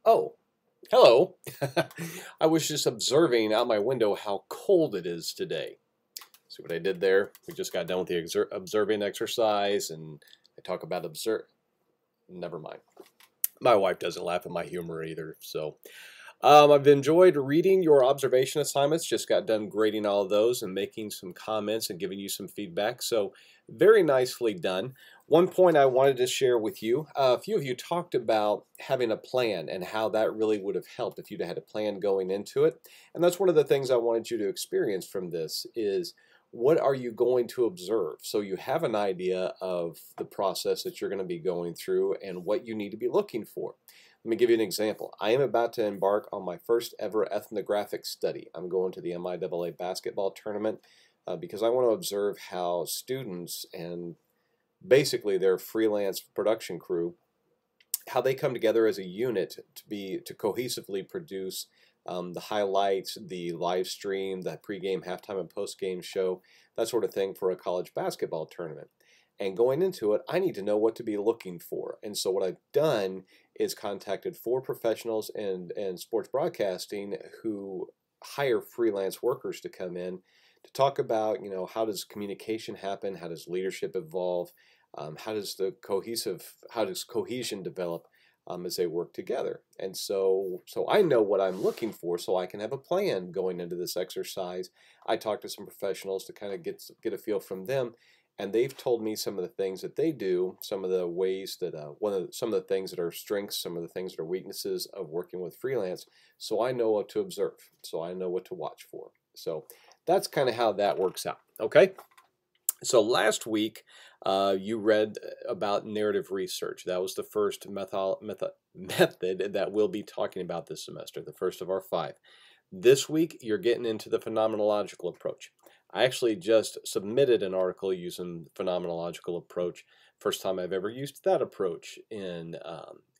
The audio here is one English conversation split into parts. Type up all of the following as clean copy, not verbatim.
Oh, hello. I was just observing out my window how cold it is today. See what I did there? We just got done with the observing exercise, and I talk about observe. Never mind. My wife doesn't laugh at my humor either. So I've enjoyed reading your observation assignments. Just got done grading all of those and making some comments and giving you some feedback. So very nicely done. One point I wanted to share with you, a few of you talked about having a plan and how that really would have helped if you'd had a plan going into it. And that's one of the things I wanted you to experience from this is what are you going to observe? So you have an idea of the process that you're going to be going through and what you need to be looking for. Let me give you an example. I am about to embark on my first ever ethnographic study. I'm going to the MIAA basketball tournament because I want to observe how students and basically their freelance production crew, how they come together as a unit to cohesively produce the highlights, the live stream, the pregame, halftime, and postgame show, that sort of thing for a college basketball tournament. And going into it, I need to know what to be looking for. And so what I've done is contacted 4 professionals in sports broadcasting who hire freelance workers to come in to talk about, how does communication happen? How does leadership evolve? How does cohesion develop as they work together? And so I know what I'm looking for, so I can have a plan going into this exercise. I talked to some professionals to kind of get a feel from them, and they've told me some of the things that they do, some of the ways that some of the things that are strengths, some of the things that are weaknesses of working with freelance. So I know what to observe, so I know what to watch for. So that's kind of how that works out. Okay. So last week, you read about narrative research. That was the first method that we'll be talking about this semester, the first of our 5. This week, you're getting into the phenomenological approach. I actually just submitted an article using phenomenological approach. First time I've ever used that approach in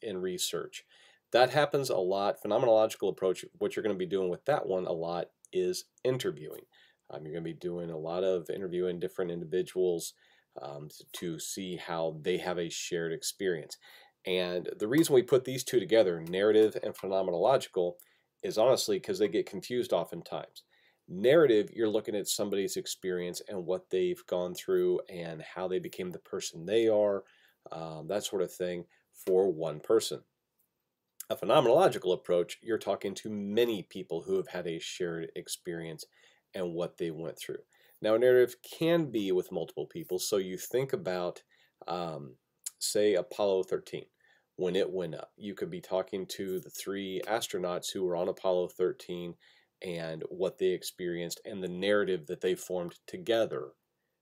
research. That happens a lot. Phenomenological approach, what you're going to be doing with that one a lot is interviewing. You're going to be doing a lot of interviewing different individuals to see how they have a shared experience. And the reason we put these two together, narrative and phenomenological, is honestly because they get confused oftentimes. Narrative, you're looking at somebody's experience and what they've gone through and how they became the person they are, that sort of thing for one person. A phenomenological approach, you're talking to many people who have had a shared experience and what they went through. Now, a narrative can be with multiple people, so you think about, say, Apollo 13. When it went up, you could be talking to the 3 astronauts who were on Apollo 13 and what they experienced and the narrative that they formed together.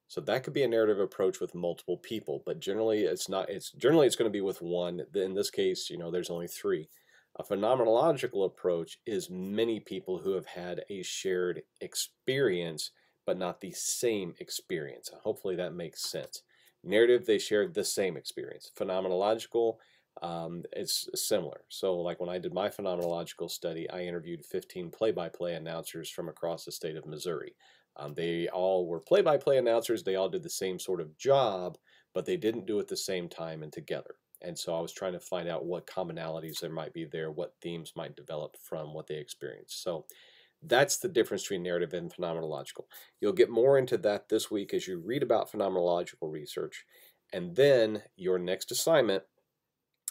So that could be a narrative approach with multiple people, but generally it's not. Generally it's going to be with one. In this case, there's only 3. A phenomenological approach is many people who have had a shared experience, but not the same experience. Hopefully that makes sense. Narrative, they shared the same experience. Phenomenological, it's similar. So like when I did my phenomenological study, I interviewed 15 play-by-play announcers from across the state of Missouri. They all were play-by-play announcers. They all did the same sort of job, but they didn't do it at the same time and together. And so I was trying to find out what commonalities there might be there, what themes might develop from what they experienced. So that's the difference between narrative and phenomenological. You'll get more into that this week as you read about phenomenological research. And then your next assignment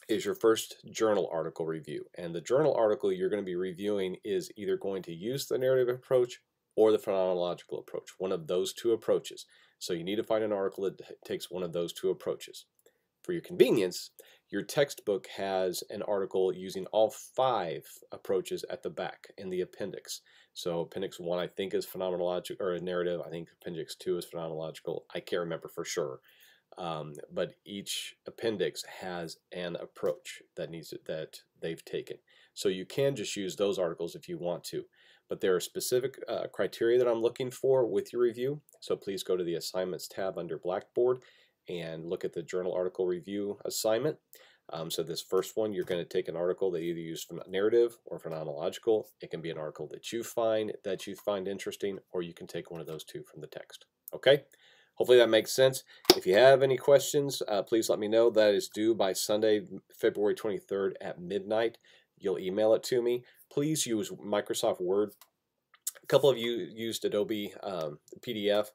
is your first journal article review. And the journal article you're going to be reviewing is either going to use the narrative approach or the phenomenological approach, one of those 2 approaches. So you need to find an article that takes one of those 2 approaches. For your convenience, your textbook has an article using all 5 approaches at the back in the appendix. So appendix 1 I think is phenomenological or a narrative. I think appendix 2 is phenomenological. I can't remember for sure. But each appendix has an approach that they've taken. So you can just use those articles if you want to. But there are specific criteria that I'm looking for with your review. So please go to the assignments tab under Blackboard and look at the journal article review assignment. So this first one, you're going to take an article that either use narrative or phenomenological. It can be an article that you find interesting, or you can take one of those 2 from the text. Okay? Hopefully that makes sense. If you have any questions, please let me know. That is due by Sunday, February 23rd at midnight. you'll email it to me. Please use Microsoft Word. A couple of you used Adobe PDF,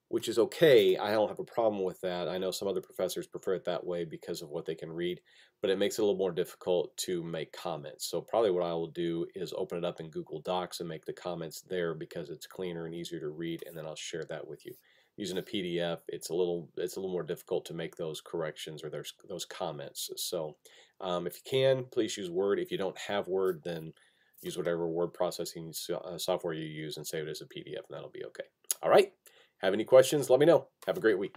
which is okay. I don't have a problem with that. I know some other professors prefer it that way because of what they can read, but it makes it a little more difficult to make comments. So probably what I will do is open it up in Google Docs and make the comments there because it's cleaner and easier to read, and then I'll share that with you. Using a PDF, it's a little more difficult to make those corrections or those comments. So if you can, please use Word. If you don't have Word, then use whatever word processing software you use and save it as a PDF, and that'll be okay. All right. Have any questions? Let me know. Have a great week.